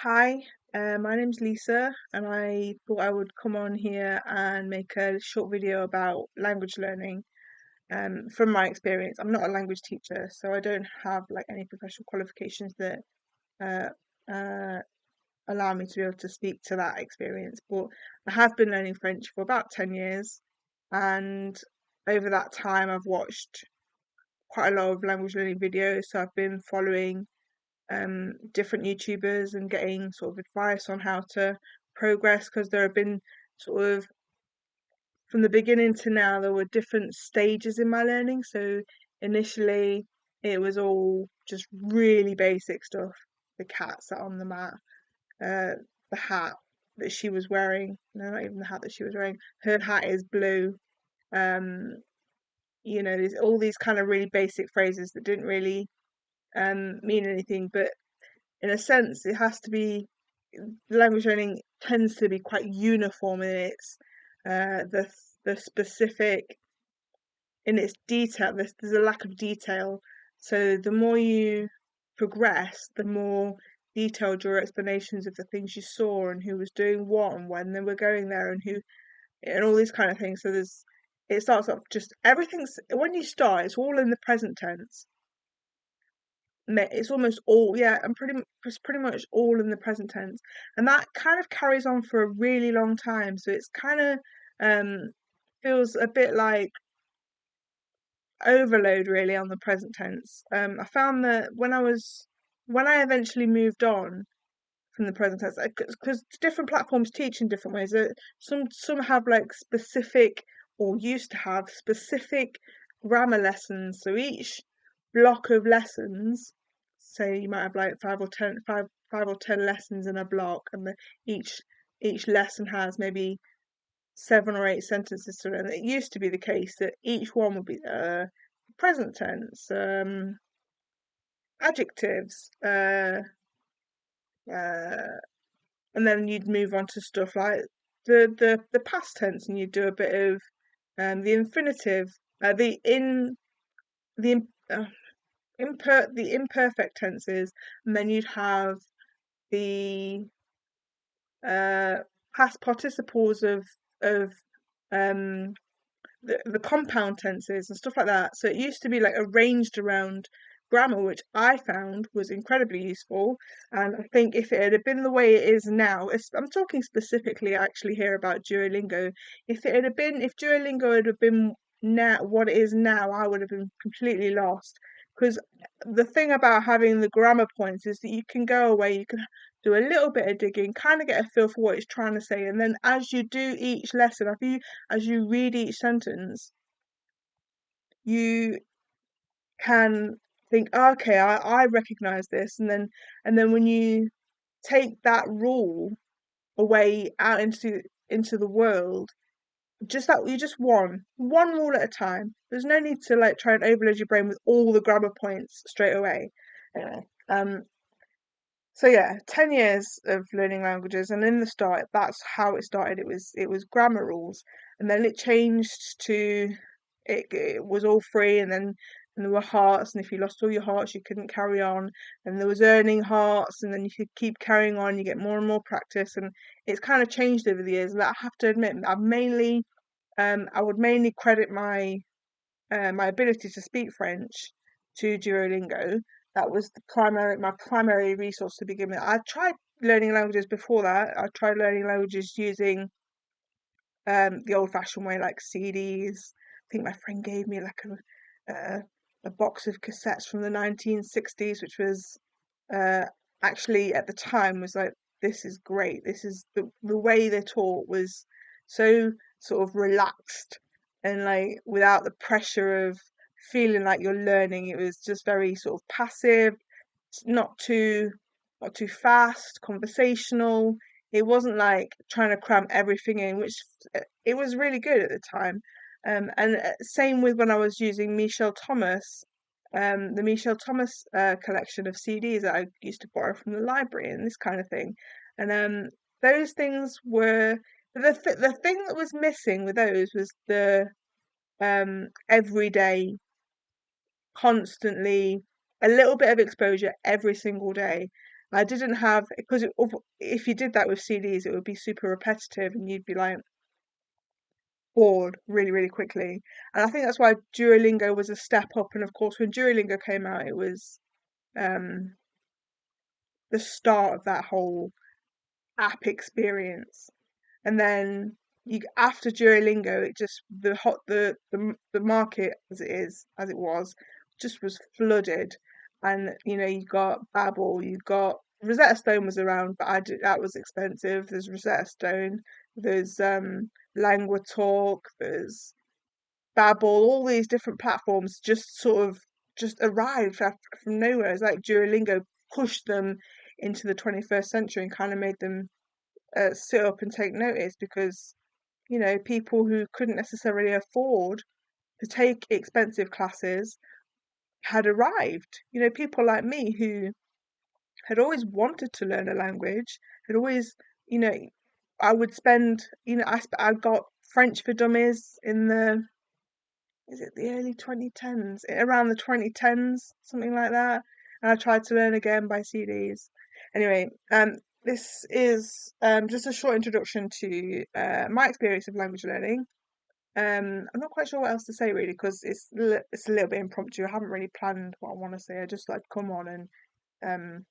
Hi, my name's Lisa, and I thought I would come on here and make a short video about language learning. From my experience, I'm not a language teacher, so I don't have like any professional qualifications that uh, uh, allow me to be able to speak to that experience. But I have been learning French for about 10 years, and over that time, I've watched quite a lot of language learning videos. So I've been following different YouTubers and getting sort of advice on how to progress, because there have been sort of from the beginning to now there were different stages in my learning. So initially it was all just really basic stuff. The cat sat on the mat, the hat that she was wearing, no, not even the hat that she was wearing, her hat is blue. um there's all these kind of really basic phrases that didn't really mean anything, but in a sense, it has to be language learning tends to be quite uniform in its the specific in its detail. There's a lack of detail, so the more you progress, the more detailed your explanations of the things you saw and who was doing what and when they were going there and who and all these kind of things. So it starts off just everything's when you start, it's all in the present tense. It's almost all, yeah, and it's pretty much all in the present tense, and that kind of carries on for a really long time. So it's kind of um feels a bit like overload really on the present tense. I found that when I eventually moved on from the present tense, because different platforms teach in different ways. Some have like specific, or used to have specific, grammar lessons. So each block of lessons, say you might have like five or ten lessons in a block, and each lesson has maybe 7 or 8 sentences to it. And it used to be the case that each one would be present tense, adjectives, uh, and then you'd move on to stuff like the past tense, and you'd do a bit of the infinitive, the in the the imperfect tenses, and then you'd have the uh past participles of um the compound tenses and stuff like that. So it used to be like arranged around grammar, which I found was incredibly useful. And I think if it had been the way it is now, I'm talking specifically actually here about Duolingo. If Duolingo had been now what it is now, I would have been completely lost. Because the thing about having the grammar points is that you can go away, you can do a little bit of digging, kind of get a feel for what it's trying to say, and then as you do each lesson, as you read each sentence, you can think, oh, okay, I recognize this, and then when you take that rule away out into the world, just that you just one rule at a time. There's no need to like try and overload your brain with all the grammar points straight away. Anyway, so yeah, 10 years of learning languages, and in the start, that's how it started. It was grammar rules, and then it changed to it was all free, and there were hearts, and if you lost all your hearts, you couldn't carry on. And there was earning hearts, and then you could keep carrying on. You get more and more practice, and it's kind of changed over the years. And I have to admit, I would mainly credit my ability to speak French to Duolingo. That was my primary resource to begin with. I tried learning languages before that. I tried learning languages using the old-fashioned way, like CDs. I think my friend gave me like a box of cassettes from the 1960s, which was uh, actually at the time was like, this is great. This is the way they taught was so sort of relaxed, and like without the pressure of feeling like you're learning. It was just very sort of passive, not too not too fast, conversational. It wasn't like trying to cram everything in, which it was really good at the time. And same with when I was using Michel Thomas, the Michel Thomas collection of CDs that I used to borrow from the library and this kind of thing. And those things were the thing that was missing with those was the everyday, constantly, a little bit of exposure every single day. I didn't have, because if you did that with CDs, it would be super repetitive and you'd be like bored really, really quickly. And I think that's why Duolingo was a step up. And of course, when Duolingo came out, it was um, the start of that whole app experience. And then after Duolingo, it just the market as it was just was flooded, and you got Babbel, you got Rosetta Stone was around, but that was expensive. There's Rosetta Stone, there's Lingua Talk, there's Babbel, all these different platforms just sort of just arrived from nowhere. It's like Duolingo pushed them into the 21st century and kind of made them sit up and take notice because people who couldn't necessarily afford to take expensive classes had arrived. People like me who had always wanted to learn a language, had always, you know, I would spend, I got French for Dummies in is it the early 2010s? Around the 2010s, something like that. And I tried to learn again by CDs. Anyway, this is just a short introduction to my experience of language learning. I'm not quite sure what else to say really because it's a little bit impromptu. I haven't really planned what I want to say. I just like come on and um,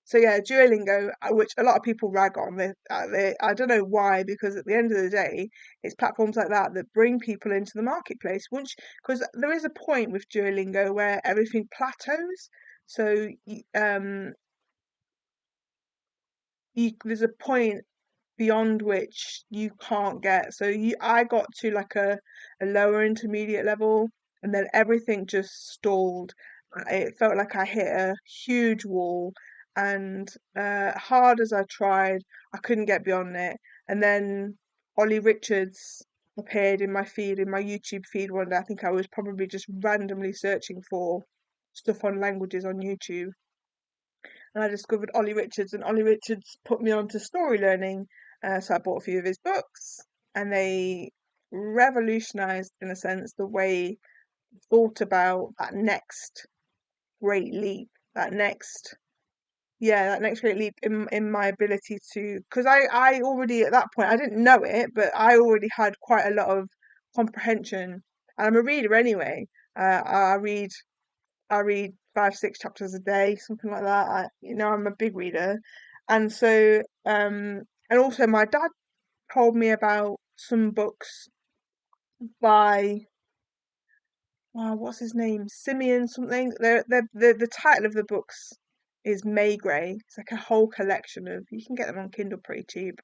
so yeah, Duolingo, which a lot of people rag on, I don't know why, because at the end of the day, it's platforms like that that bring people into the marketplace. Once, because there is a point with Duolingo where everything plateaus. So there's a point beyond which you can't get. So I got to like a lower intermediate level, and then everything just stalled. It felt like I hit a huge wall, and hard as I tried, I couldn't get beyond it. And then Ollie Richards appeared in my feed, in my YouTube feed one day. I think I was probably just randomly searching for stuff on languages on YouTube, and I discovered Ollie Richards, and Ollie Richards put me on to story learning. So I bought a few of his books, and they revolutionized, in a sense, the way I thought about that next great leap, that next, yeah, that next great leap in my ability to, because I already at that point I didn't know it, but I already had quite a lot of comprehension, and I'm a reader anyway. I read 5, 6 chapters a day, something like that. I'm a big reader, and so and also my dad told me about some books by what's his name, Simeon something. The title of the books is Maigret. It's like a whole collection of. You can get them on Kindle pretty cheap.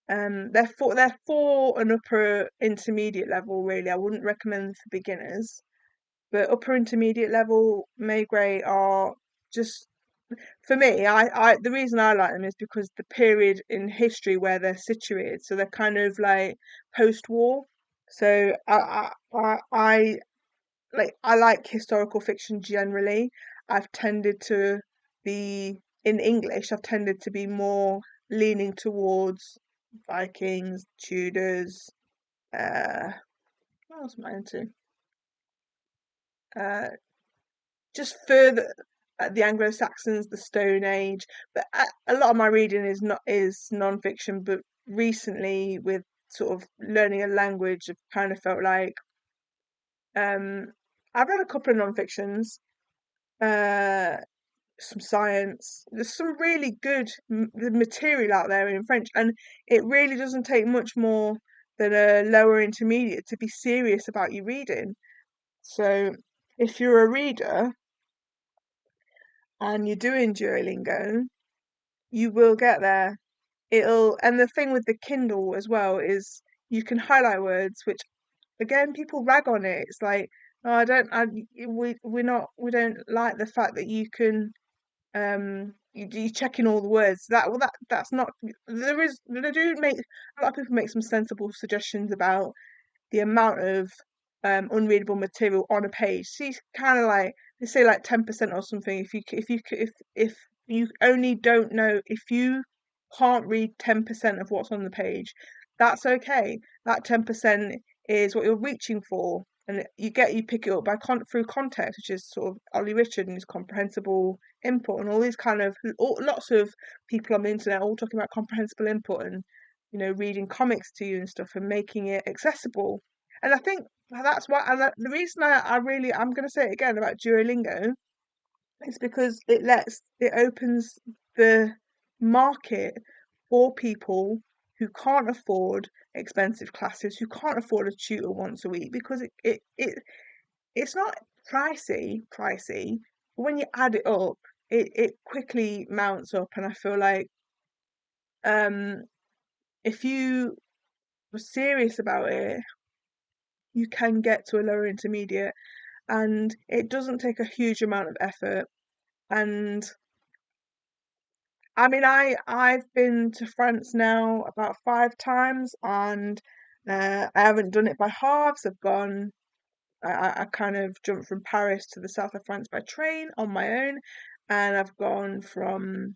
They're for an upper intermediate level really. I wouldn't recommend them for beginners. But upper intermediate level Maigret are just for me. The reason I like them is because the period in history where they're situated. So they're kind of like post-war. So I like historical fiction generally. I've tended to be in English. I've tended to be more leaning towards Vikings, Tudors. What else am I into? Uh, just further the Anglo-Saxons, the Stone Age. But a lot of my reading is non-fiction. But recently, with sort of learning a language, I've kind of felt like um, I've read a couple of non-fictions, uh, some science. There's some really good material out there in French, and it really doesn't take much more than a lower intermediate to be serious about your reading. So if you're a reader and you're doing Duolingo, you will get there. And the thing with the Kindle as well is you can highlight words, which again people rag on it. It's like, oh, we don't like the fact that you can you're checking all the words. That's not they do make a lot of people make some sensible suggestions about the amount of unreadable material on a page. So you kind of like they say like 10% or something. If you only don't know if you can't read 10% of what's on the page, that's okay. That 10% is what you're reaching for. and you pick it up by through context, which is sort of Ollie Richard and his comprehensible input, and all these kind of lots of people on the internet all talking about comprehensible input, and reading comics to you and stuff, and making it accessible. And I think that's why, and the reason I'm going to say it again about Duolingo is because it opens the market for people who can't afford expensive classes, who can't afford a tutor once a week, because it's not pricey, but when you add it up, it quickly mounts up. And I feel like um if you were serious about it, you can get to a lower intermediate, and it doesn't take a huge amount of effort. And I mean, I've been to France now about 5 times, and I haven't done it by halves. I kind of jumped from Paris to the south of France by train on my own, and I've gone from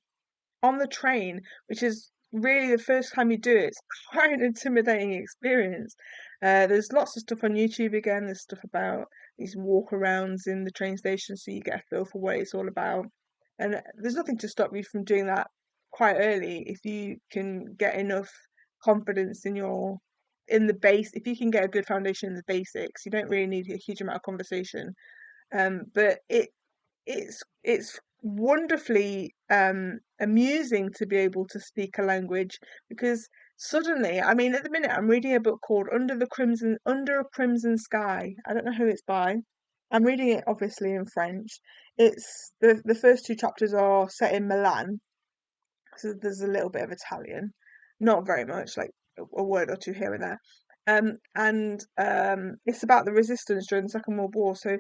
on the train, which is really the first time you do it. It's quite an intimidating experience. There's lots of stuff on YouTube again. There's stuff about these walkarounds in the train station, so you get a feel for what it's all about. And there's nothing to stop you from doing that quite early if you can get enough confidence in the base. If you can get a good foundation in the basics, you don't really need a huge amount of conversation. But it's wonderfully amusing to be able to speak a language, because suddenly, I mean, at the minute I'm reading a book called Under a Crimson Sky. I don't know who it's by. I'm reading it obviously in French. It's the first 2 chapters are set in Milan, so there's a little bit of Italian, not very much, like a word or two here and there. And it's about the resistance during the Second World War. So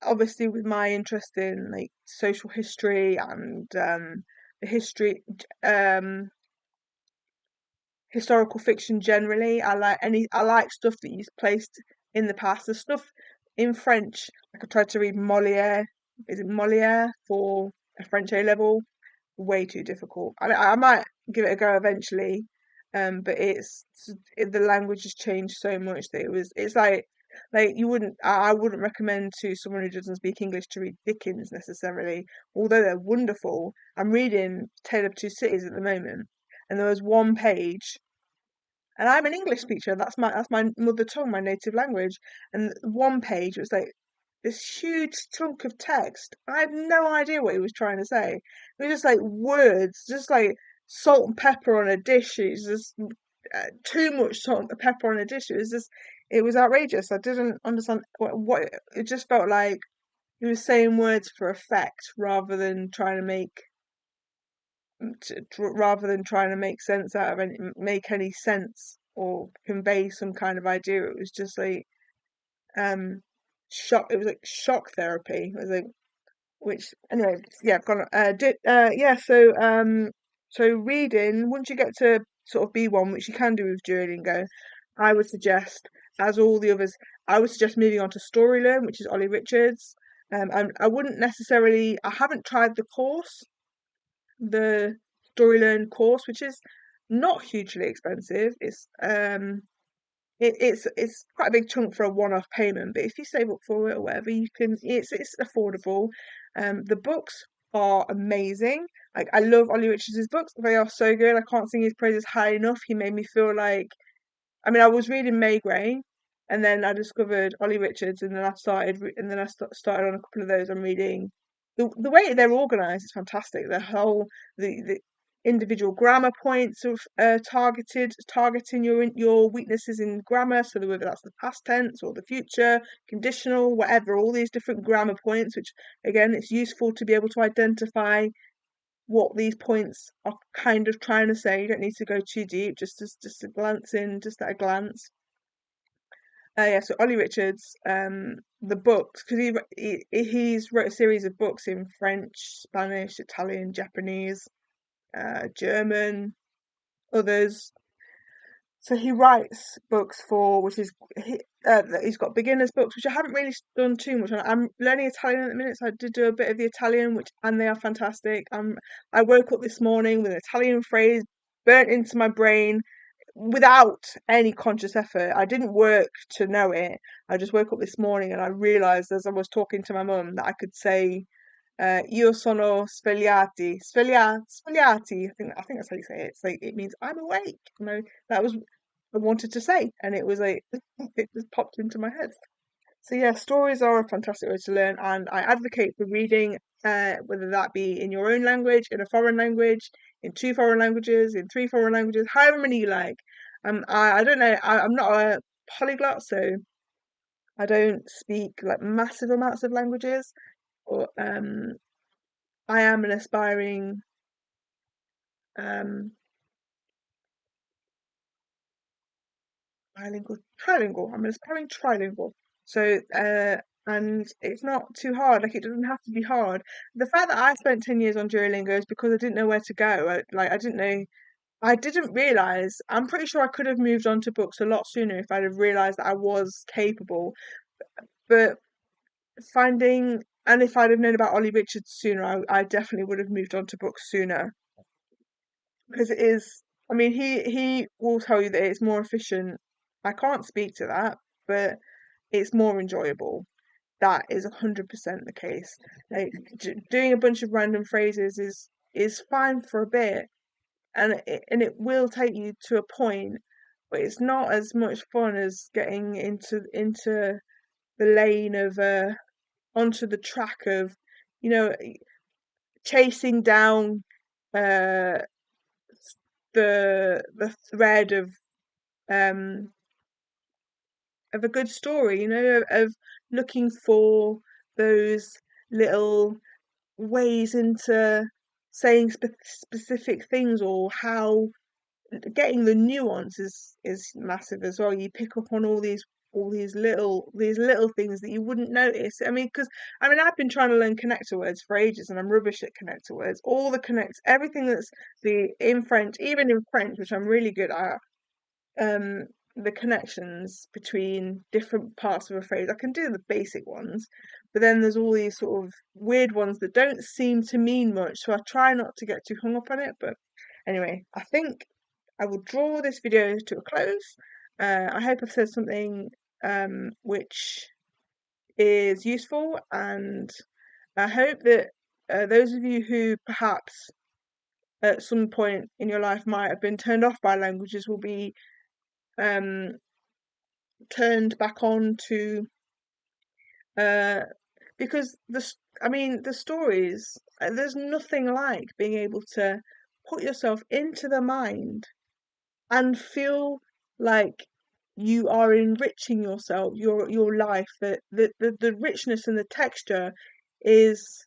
obviously, with my interest in like social history and the history, historical fiction generally, I like stuff that is placed in the past. The stuff in French, like I tried to read Molière. Is it Molière for a French A level? Way too difficult. I might give it a go eventually, but the language has changed so much that it's like I wouldn't recommend to someone who doesn't speak English to read Dickens necessarily, although they're wonderful. I'm reading Tale of Two Cities at the moment, and there was one page, and I'm an English speaker. That's my mother tongue, my native language. And one page was like this huge chunk of text. I had no idea what he was trying to say. It was just like words, just like salt and pepper on a dish. It's just too much salt and pepper on a dish. It was outrageous. I didn't understand what it just felt like. He was saying words for effect rather than trying to make sense out of make any sense or convey some kind of idea. It was just like um shock. It was like shock therapy. It was like, which anyway, yeah, I've gone. Yeah. So reading, once you get to sort of B1, which you can do with Duolingo, I would suggest, as all the others, I would suggest moving on to StoryLearn, which is Ollie Richards. And I wouldn't necessarily. I haven't tried the StoryLearn course, which is not hugely expensive. It's quite a big chunk for a one-off payment, but if you save up for it or whatever, you can. It's affordable. The books are amazing. Like, I love Ollie Richards' books; they are so good. I can't sing his praises high enough. He made me feel like, I mean, I was reading May Gray, and then I discovered Ollie Richards, and then I started on a couple of those. I'm reading. The way they're organised is fantastic. The individual grammar points of targeting your weaknesses in grammar, so whether that's the past tense or the future, conditional, whatever, all these different grammar points, which again, it's useful to be able to identify what these points are kind of trying to say. You don't need to go too deep, just a glance in, just at a glance. Yeah, so Ollie Richards, the books, because he's wrote a series of books in French, Spanish, Italian, Japanese, German, others. So he writes books he's got beginners books, which I haven't really done too much on. I'm learning Italian at the minute, so I did do a bit of the Italian, and they are fantastic. I woke up this morning with an Italian phrase burnt into my brain, without any conscious effort. I didn't work to know it. I just woke up this morning and I realized as I was talking to my mum that I could say io sono svegliati. I think that's how you say it. It's like it means I'm awake. That was I wanted to say, and it was like it just popped into my head. So yeah, stories are a fantastic way to learn, and I advocate for reading, whether that be in your own language, in a foreign language, in two foreign languages, in three foreign languages, however many you like. I don't know. I'm not a polyglot, so I don't speak like massive amounts of languages, but I am an aspiring um trilingual. I'm an aspiring trilingual. So, and it's not too hard. Like, it doesn't have to be hard. The fact that I spent 10 years on Duolingo is because I didn't know where to go. I didn't know, I didn't realize, I'm pretty sure I could have moved on to books a lot sooner if I'd have realized that I was capable. But and if I'd have known about Ollie Richards sooner, I definitely would have moved on to books sooner. Because it is, I mean, he will tell you that it's more efficient. I can't speak to that, but it's more enjoyable. That is 100% the case. Like doing a bunch of random phrases is fine for a bit, and it will take you to a point, but it's not as much fun as getting into the lane of onto the track of, you know, chasing down uh the thread um of a good story, of looking for those little ways into saying specific things, or how getting the nuance is massive as well. You pick up on all these little things that you wouldn't notice. I mean, because I've been trying to learn connector words for ages, and I'm rubbish at connector words. All the connects, everything that's the in French, even in French, which I'm really good at, um the connections between different parts of a phrase. I can do the basic ones, but then there's all these sort of weird ones that don't seem to mean much, so I try not to get too hung up on it. But anyway, I think I will draw this video to a close. I hope I've said something which is useful, and I hope that those of you who perhaps at some point in your life might have been turned off by languages will be um turned back on to, uh because the stories, there's nothing like being able to put yourself into the mind and feel like you are enriching yourself, your life. That the richness and the texture is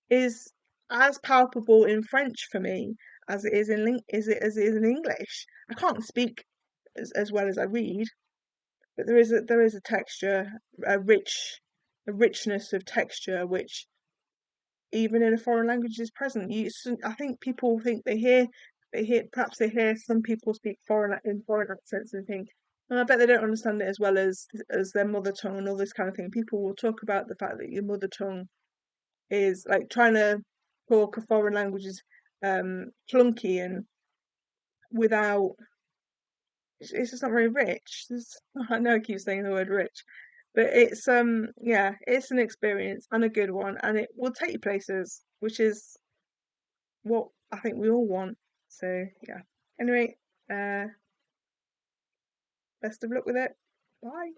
as palpable in French for me as it is in English. I can't speak as well as I read, but there is a texture, a richness of texture which even in a foreign language is present. I think people think perhaps they hear some people speak foreign accents and think, well, I bet they don't understand it as well as their mother tongue and all this kind of thing. People will talk about the fact that your mother tongue is like trying to talk a foreign language is clunky and without it's just not very rich. I know I keep saying the word rich, but yeah, it's an experience and a good one, and it will take you places, which is what I think we all want. So yeah. Anyway, uh, best of luck with it. Bye.